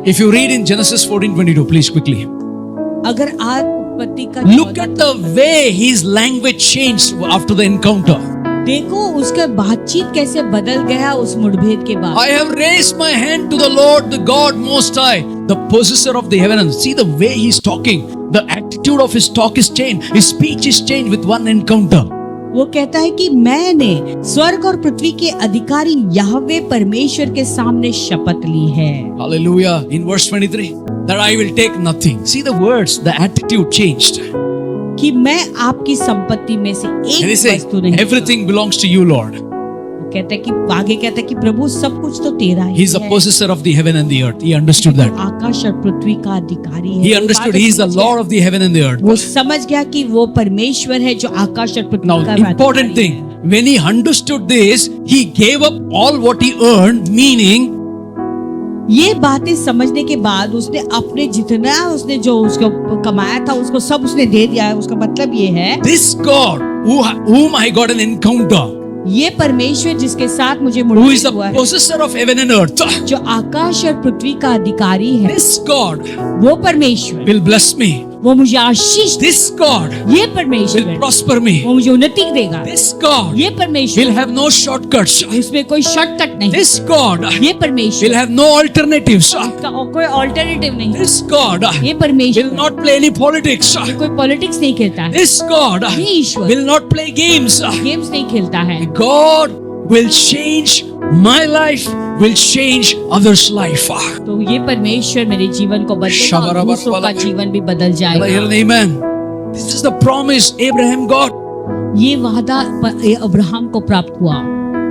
If you read in Genesis 14:22, please quickly. अगर आज उत्पत्ति का Look at the way his language changed after the encounter. देखो उसका बातचीत कैसे बदल गया उस मुठभेड़ के बाद। I have raised my hand to the Lord, the God Most High, the possessor of the heaven and earth. See the way he's talking. The attitude of his talk is changed. His speech is changed with one encounter. वो कहता है कि मैंने स्वर्ग और पृथ्वी के अधिकारी यहोवे परमेश्वर के सामने शपथ ली है। Hallelujah. In verse 23, that I will take nothing. See the words, the attitude changed. कि मैं आपकी संपत्ति में से And he एक said, वस्तु नहीं। everything belongs to you, Lord. वो कहता है कि आगे कहता है कि प्रभु सब कुछ तो तेरा ही He's the है। possessor of the heaven and the earth. He understood that. आकाश और पृथ्वी का अधिकारी है। He understood he is the Lord of the heaven and the earth. वो समझ गया कि वो परमेश्वर है जो आकाश और पृथ्वी Now, का important अधिकारी thing, when he understood this, he gave up all what he earned, meaning ये बातें समझने के बाद उसने अपने जितना उसने जो उसको कमाया था उसको सब उसने दे दिया है। उसका मतलब ये है this God whom I got an encounter, ये परमेश्वर जिसके साथ मुझे who is मुठभेड़ the हुआ है, possessor of heaven and earth, जो आकाश और पृथ्वी का अधिकारी है, this God वो परमेश्वर will bless me. वो मुझे आशीष, This God ये will परमेश्वर prosper me. वो मुझे उन्नति देगा। This God ये परमेश्वर will have no shortcuts. उसमें कोई शॉर्टकट नहीं। This God ये परमेश्वर will have no alternatives. का और कोई ऑल्टरनेटिव नहीं। This God ये will परमेश्वर not play any politics. कोई पॉलिटिक्स नहीं खेलता है। This God ये ईश्वर will not play games. Games नहीं खेलता है। God will change my life, will change others' life. तो ये परमेश्वर मेरे जीवन को बदलेगा और दूसरों का जीवन भी बदल जाएगा। Amen. This is the promise Abraham got. ये वादा अब्राहम को प्राप्त हुआ।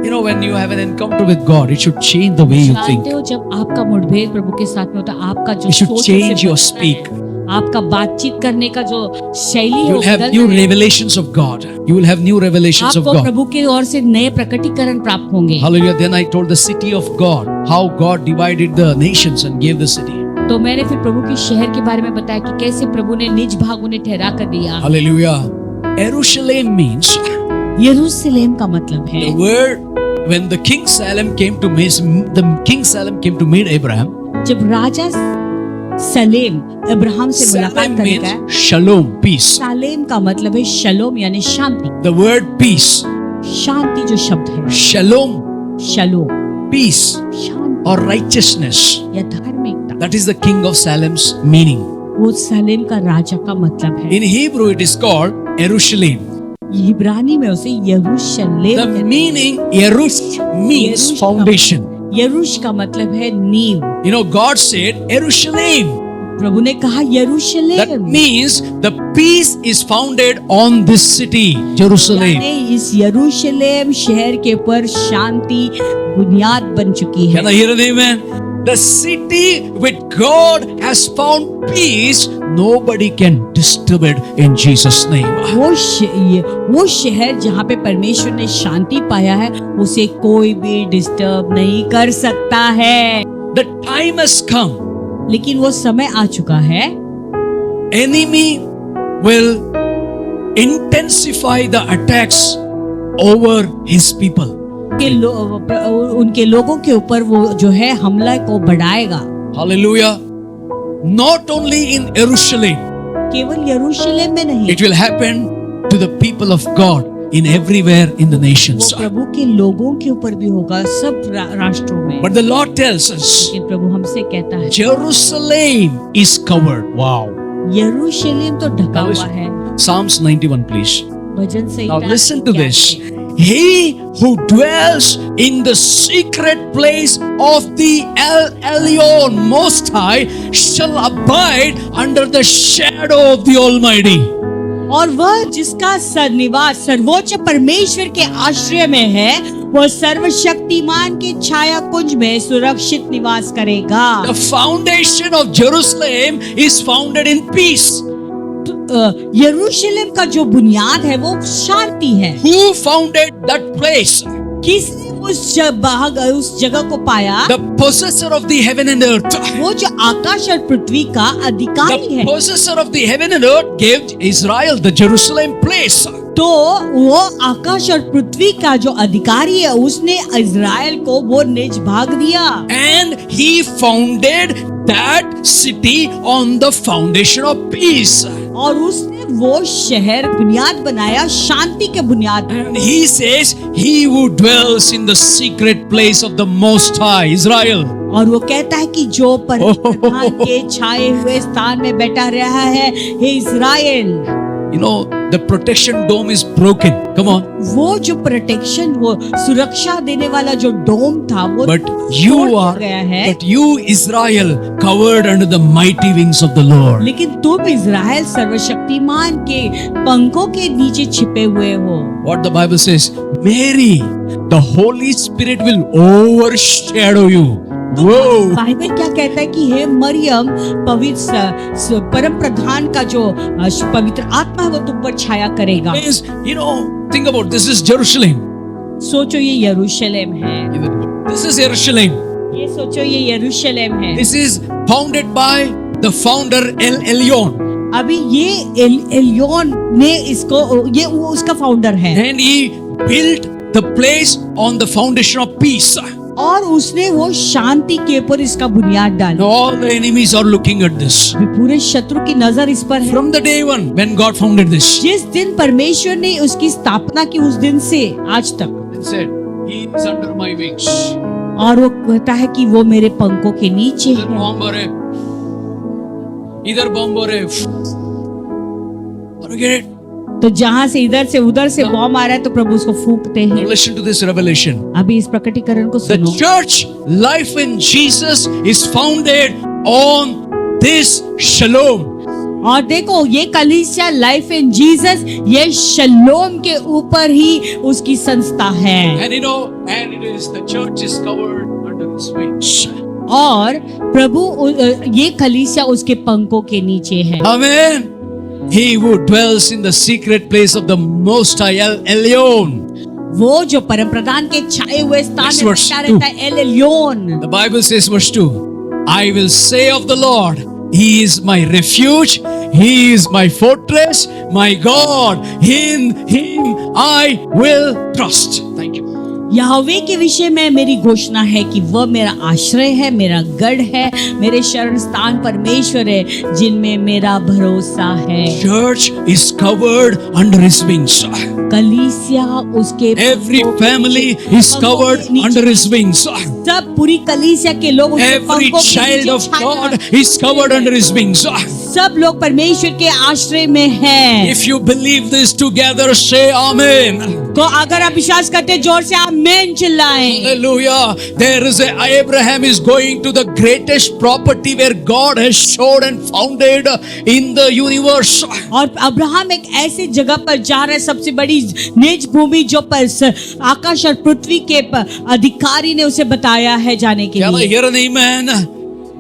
You know, when you have an encounter with God, it should change the way you think. जानते हो जब आपका मुठभेड़ प्रभु के साथ में होता है आपका जो It should सोच change से your बदलता speak. है, आपका बातचीत करने का जो शैली है You वो will have बदल new जाएगा। revelations of God. You will have new revelations of आपको God. प्रभु की ओर से नए प्रकटीकरण प्राप्त होंगे। Hallelujah. Then I told the city of God, how God divided the nations and gave the city. तो मैंने फिर प्रभु के शहर के बारे में बताया कि कैसे प्रभु ने निज भाग उन्हें ठहरा कर दिया। Hallelujah. Jerusalem means यरूशलेम का मतलब है the word when the king Salem came to meet Abraham. जब राजा सलेम अब्राहम से मुलाकात Salem करने का है, means shalom, peace. सालेम का मतलब है शलोम यानी शांति। The word peace, शांति जो शब्द है shalom, शलोम peace Shanti or righteousness. या धार्मिकता, That is the king of Salem's meaning. वो सलेम का राजा का मतलब है। In Hebrew it is called Jerusalem. इब्रानी में उसे यरूशलेम The कहते हैं। meaning Yerush means Yerush foundation. यरूश का मतलब है नींव। You know, God said Jerusalem. प्रभु ने कहा That यरूशलेम, means the peace is founded on this city, Jerusalem. यानी इस यरूशलेम शहर के ऊपर शांति बुनियाद बन चुकी है। Can I hear an amen? The city with God has found peace. Nobody can disturb it in Jesus' name. वो शहर जहाँ पे परमेश्वर ने शांति पाया है उसे कोई भी डिस्टर्ब नहीं कर सकता है। The time has come. लेकिन वो समय आ चुका है, Enemy will intensify the attacks over his people. कि उनके लोगों के ऊपर वो जो है हमला को बढ़ाएगा। Hallelujah. Not only in Jerusalem, केवल यरूशलेम में नहीं, it will happen to the people of God in everywhere in the वो nations. प्रभु के लोगों के ऊपर भी होगा, सब राष्ट्रों में। But the Lord tells us, लेकिन प्रभु हमसे कहता है Jerusalem is covered. Wow. यरूशलेम तो ढका हुआ है। Psalms 91, please. भजन से Now listen to this. He who dwells in the secret place of the El Elyon Most High shall abide under the shadow of the Almighty. और वह जिसका निवास सर्वोच्च परमेश्वर के आश्रय में है वो सर्वशक्तिमान के छाया कुंज में सुरक्षित निवास करेगा। The foundation of Jerusalem is founded in peace. यरूशलेम का जो बुनियाद है वो शांति है। Who founded that place? किसने उस जगह को पाया? The possessor of the heaven and earth. वो जो आकाश और पृथ्वी का अधिकारी The है। possessor of the heaven and earth gave Israel the Jerusalem place. तो वो आकाश और पृथ्वी का जो अधिकारी है उसने इज़राइल को वो निज भाग दिया। And he founded that city on the foundation of peace. और उसने वो शहर बुनियाद बनाया शांति के बुनियाद पर। And he says, he who dwells in the secret place of the Most High, Israel. और वो कहता है कि जो परम के छाए हुए स्थान में बैठा रहा है, हे Israel. You know, the protection dome is broken. Come on. वो जो प्रोटेक्शन, वो सुरक्षा देने वाला जो डोम था, वो But you तोड़ are, गया है। but you, Israel, covered under the mighty wings of the Lord. लेकिन तुम इज़राइल सर्वशक्तिमान के पंखों के नीचे छिपे हुए हो। What the Bible says, Mary, the Holy Spirit will overshadow you. Whoa! Bible क्या कहता है कि हे मरियम, पवित्र परम प्रधान का जो पवित्र आत्मा है वो तुम पर छाया करेगा। Means, you know, think about this is Jerusalem. सोचो ये यरूशलेम है। This is Jerusalem. ये सोचो ये यरूशलेम है। This is founded by the founder El Elyon. अभी ये एलियोन ने इसको, ये वो उसका फाउंडर है। And he built the place on the foundation of peace. और उसने वो शांति के ऊपर इसका बुनियाद डाला। All the enemies are looking at this. पूरे शत्रु की नजर इस पर है। From the day one when God founded this. जिस दिन परमेश्वर ने उसकी स्थापना की, उस दिन से आज तक। And said, he is under my wings. और वो कहता है कि वो मेरे पंखों के नीचे इधर है। बॉम्ब है, इधर बॉम्ब है। Get it? तो जहां से इधर से उधर से बॉम्ब आ रहा है तो प्रभु उसको फूंकते हैं। Now listen to this revelation. अभी इस प्रकटीकरण को The सुनो। church life in Jesus is founded on this shalom. और देखो ये कलीसिया लाइफ इन जीसस, ये शलोम के ऊपर ही उसकी संस्था है। And you know, and it is the church is covered under his wings. और प्रभु ये कलीसिया उसके पंखों के नीचे है। Amen. He who dwells in the secret place of the Most High El Elyon. वो जो परम प्रधान के छाए हुए स्थान Next में verse, बैठा रहता है, El Elyon. The Bible says, verse 2, I will say of the Lord, He is my refuge, He is my fortress, my God, in Him I will trust. Thank you. यहोवे के विषय में मेरी घोषणा है कि वह मेरा आश्रय है, मेरा गढ़ है, मेरे शरण स्थान परमेश्वर है, जिनमें मेरा भरोसा है। Church is covered under His wings. कलीसिया उसके Every family is covered under His wings. सब पूरी कलीसिया के लोग उसके Every पंखों के child नीचे of Chhaya God is covered under His wings. सब लोग परमेश्वर के आश्रय में हैं। If you believe this together, say Amen. तो अगर आप विश्वास करते हैं, जोर से आमीन चिल्लाएं। Hallelujah. There is Abraham is going to the greatest property where God has showed and founded in the universe. और अब्राहम एक ऐसी जगह पर जा रहा है, सबसे बड़ी निज भूमि जो पर आकाश और पृथ्वी के अधिकारी ने उसे बताया है जाने के Can I लिए। hear an amen?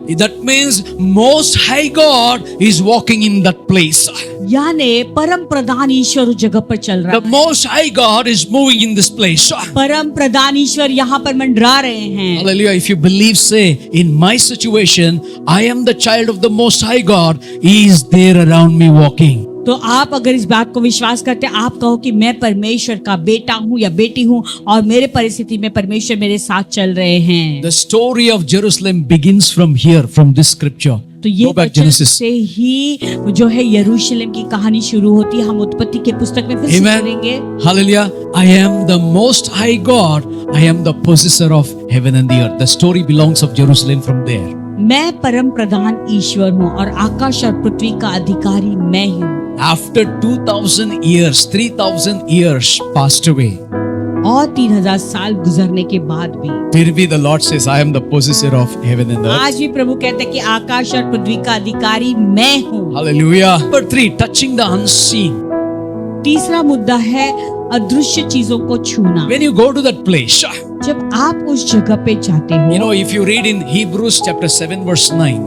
That means Most High God is walking in that place. यानी परम प्रधान ईश्वर उस जगह पर चल रहा The है। Most High God is moving in this place. परम प्रधान ईश्वर यहाँ पर मंडरा रहे हैं। Hallelujah. If you believe, say, in my situation, I am the child of the Most High God. He is there around me walking. तो आप अगर इस बात को विश्वास करते हैं, आप कहो कि मैं परमेश्वर का बेटा हूँ या बेटी हूँ और मेरे परिस्थिति में परमेश्वर मेरे साथ चल रहे हैं। The story of Jerusalem begins from here, from this scripture. तो ये Go back वचन Genesis. से ही जो है यरूशलेम की कहानी शुरू होती है। हम उत्पत्ति के पुस्तक में फिर से Amen. पढ़ेंगे। Hallelujah. I am the Most High God. I am the possessor of heaven and the earth. The story belongs of Jerusalem from there. मैं परम प्रधान ईश्वर हूँ और आकाश और पृथ्वी का अधिकारी मैं हूँ। After 2000 years, 3000 years passed away. और 3000 साल गुजरने के बाद भी फिर भी the Lord says, I am the possessor of heaven and the earth. आज भी प्रभु कहते हैं कि आकाश और पृथ्वी का अधिकारी मैं हूँ। Hallelujah. Number 3, touching the unseen. तीसरा मुद्दा है अदृश्य चीजों को छूना। When you go to that place, जब आप उस जगह पे जाते you हो, know, if you read in Hebrews chapter 7 verse 9,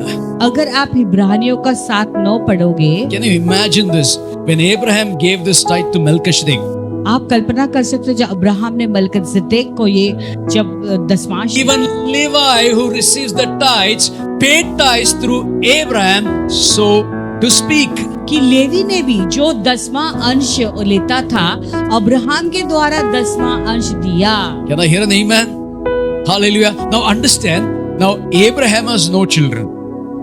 अगर आप इब्रानियों का 7:9 पढ़ोगे, can you imagine this? When Abraham gave this tithe to Melchizedek, आप कल्पना कर सकते हो जब अब्राहम ने मलकीसेदेक को ये जब दसवांश, even Levi who receives the tithes paid tithes through Abraham, so to speak. कि लेवी ने भी जो 10वां अंश लेता था, अब्राहम के द्वारा 10वां अंश दिया। Can I hear an amen? Hallelujah. Now understand, now Abraham has no children.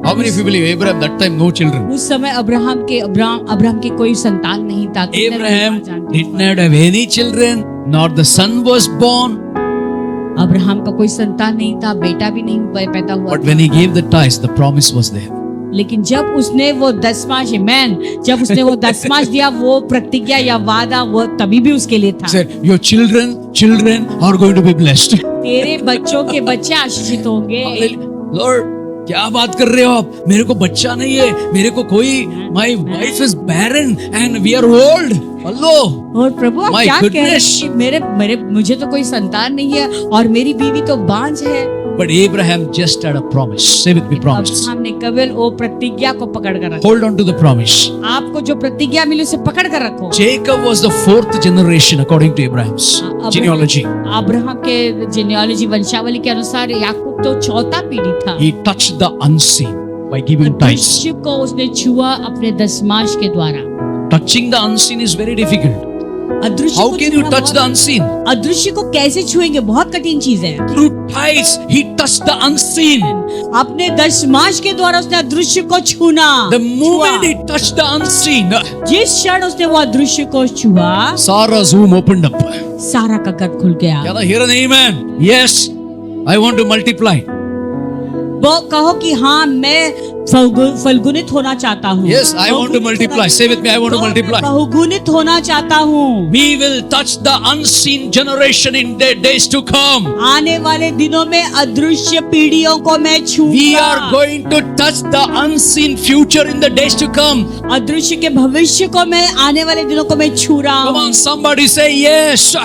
How many of you believe Abraham that time no children? उस समय अब्राहम के कोई संतान नहीं था। कितने लोग Abraham बात जानते did not have any children, nor the son was born. हैं? अब्राहम का कोई संतान नहीं था, बेटा भी नहीं पैदा हुआ But था। when he gave the tithes, the promise was there. लेकिन जब उसने वो दसमांश जब उसने वो दसमांश दिया, वो प्रतिज्ञा या वादा वो तभी भी उसके लिए He था। said, your children are going to be blessed. तेरे बच्चों के बच्चे आशीषित होंगे। Lord, क्या बात कर रहे हो आप? मेरे को बच्चा नहीं है, मेरे को कोई, my wife is barren and we are old. Hello. और प्रभु आप My क्या कह रहे goodness. हैं कि मुझे तो कोई संतान नहीं है और मेरी बीवी तो बांझ है। But Abraham just had a promise. Say with me, promise. Abraham ने केवल वो प्रतिज्ञा को पकड़ कर रखा। Hold on to the promise. आपको जो प्रतिज्ञा मिली उसे पकड़ कर रखो। Jacob was the fourth generation according to Abraham's genealogy. Abraham के जेनियोलॉजी वंशावली के अनुसार याकूब तो चौथा पीढ़ी था। He touched the unseen by giving tithes. अदृश्य को उसने छुआ अपने दसमांश के द्वारा। Touching the unseen is very difficult. अदृश्य How को can you छूना touch the बहुत- unseen? अदृश्य को कैसे छुएंगे? बहुत कठिन चीज है। Through tithes, he touched the unseen. अपने दसमांश के द्वारा उसने अदृश्य को छूना। The moment he touched the unseen, जिस क्षण उसने वो अदृश्य को छुआ, Sarah's womb opened up. सारा का गर्भ खुल गया। Can I hear an amen? Yes, I want to multiply. वो कहो कि हाँ मैं फलगुनित होना चाहता हूँ। Yes, I want to multiply. Say with me, I want to multiply. बहुगुणित होना चाहता हूँ। We will touch the unseen generation in the days to come. आने वाले दिनों में अदृश्य पीढ़ियों को मैं We छूऊंगा। are going to touch the unseen future in the days to come. अदृश्य के भविष्य को मैं आने वाले दिनों को मैं छू रहा Come हूँ। on, somebody say yes.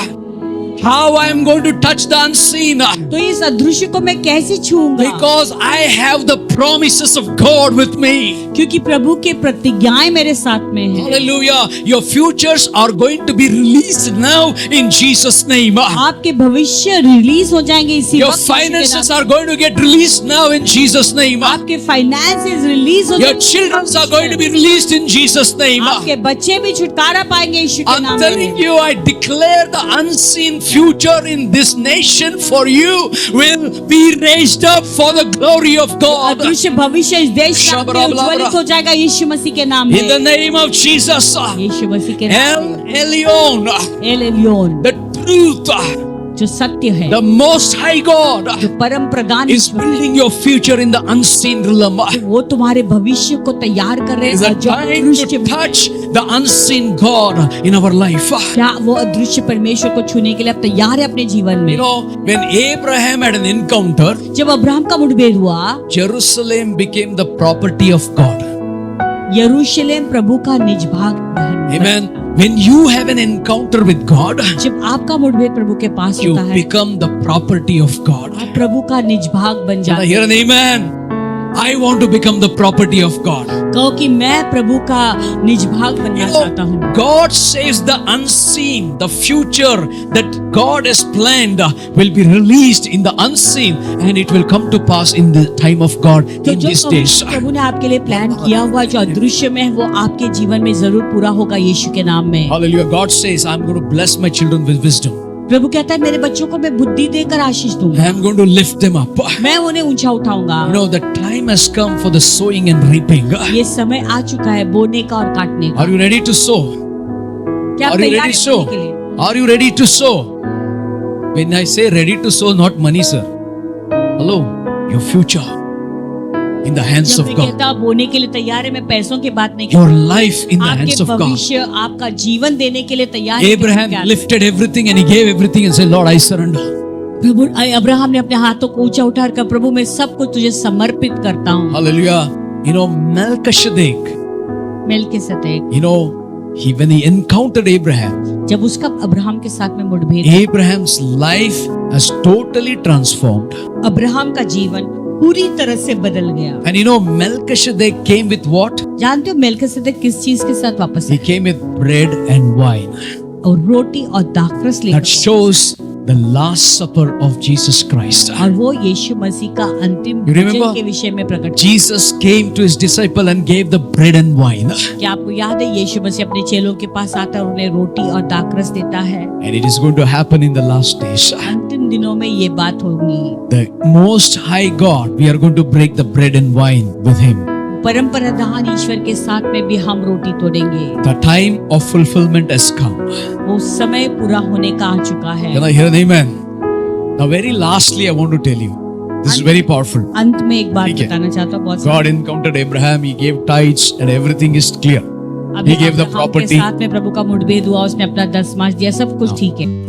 How I am going to touch the unseen? तो इस अदृश्य को मैं कैसे छूऊंगा? Because I have the promises of God with me. क्योंकि प्रभु के प्रतिज्ञाएं मेरे साथ में है। Hallelujah. Your futures are going to be released now in Jesus' name. आपके भविष्य रिलीज हो जाएंगे इसी Your वक्त यीशु के finances नाम are going to get released now in Jesus' name. में। आपके फाइनेंसेस रिलीज हो Your जाएंगे। children are going to be released in Jesus' name. आपके बच्चे भी छुटकारा पाएंगे यीशु के I'm नाम telling में। you, I declare the unseen future in this nation for you will be raised up for the glory of God. अदृश्य भविष्य इस देश का उज्ज्वलित हो जाएगा यीशु मसीह के नाम In the में। name of Jesus. यीशु मसीह के नाम में। El Elyon, El Elyon, the truth, जो सत्य है, the most high God जो परम प्रधान is building your future in the unseen realm. वो तुम्हारे भविष्य को तैयार कर रहे It's हैं। a जो time अदृश्य to touch the unseen God in our life. क्या वो अदृश्य परमेश्वर को छूने के लिए आप तैयार है अपने जीवन में? You know, when Abraham had an encounter, जब अब्राहम का मुठभेड़ हुआ, Jerusalem became the property of God. यरूशलेम प्रभु का निज भाग बन गया। Amen. When you have an encounter with God, जब आपका मुठभेद प्रभु के पास you होता है, become the property of God. आप प्रभु का निज भाग बन Can I जाते hear an amen? I want to become the property of God. कहो कि मैं प्रभु का निज भाग You बनना चाहता हूँ। know, God saves the unseen, the future that God has planned will be released in the unseen, and it will come to pass in the time of God तो in जो these days. प्रभु ने आपके लिए plan किया हुआ जो अदृश्य में है वो आपके जीवन में जरूर पूरा होगा यीशु के नाम में। Hallelujah. God says, I'm going to bless my children with wisdom. प्रभु कहता है मेरे बच्चों को मैं बुद्धि देकर आशीष दूंगा, I'm going to lift them up. मैं उन्हें ऊंचा उठाऊंगा। You know, the time has come for the sowing and reaping. ये समय आ चुका है बोने का और काटने का। Are you ready to sow? क्या आप Are you तैयार ready to हैं sow? बोने के लिए? Are you ready to sow? When I say ready to sow, not money, sir. Hello, your future in the hands जब of मैं God. कहता हूं बोने के लिए तैयार है, मैं पैसों की बात नहीं Your करता। life in the hands आपके of God. भविष्य आपका जीवन देने के लिए तैयार है। Abraham क्या? lifted everything and he gave everything and said, Lord, I surrender. Prabhu Abraham ने अपने हाथों को ऊंचा उठाकर कहा, प्रभु मैं सब कुछ तुझे समर्पित करता हूँ। Hallelujah. You know, Melchizedek, मेलकिसेदेक, you know, when he encountered Abraham, जब उसका अब्राहम के साथ में मुठभेड़ हुई, Abraham's life has totally transformed. Abraham का जीवन पूरी तरह से बदल गया। And you know, Melchizedek came with what? जानते हो मेलकिसेदेक किस चीज के साथ वापस He आया? came with bread and wine. और रोटी और दाखरस लेकर That shows the last supper of Jesus Christ. और वो यीशु मसीह का अंतिम You remember? भोजन के विषय में प्रकट किया। Jesus came to his disciple and gave the bread and wine. क्या आपको याद है यीशु मसीह अपने चेलों के पास आता है और उन्हें रोटी और दाखरस देता है? And it is going to happen in the last days. अंतिम उन दिनों में ये बात होगी। The Most High God, we are going to break the bread and wine with Him. परम प्रधान ईश्वर के साथ में भी हम रोटी तोड़ेंगे। The time of fulfillment has come. वो समय पूरा होने का आ चुका है। Can I hear an amen? Now, very lastly, I want to tell you, this is very powerful. अंत में एक बात ठीक है। बताना चाहता हूँ। बहुत God encountered Abraham, He gave tithes, and everything is clear. अभी He gave the अब्राहम के property. साथ में प्रभु का मुठभेद हुआ, उसने अपना 10 दिया, सब कुछ ठीक है।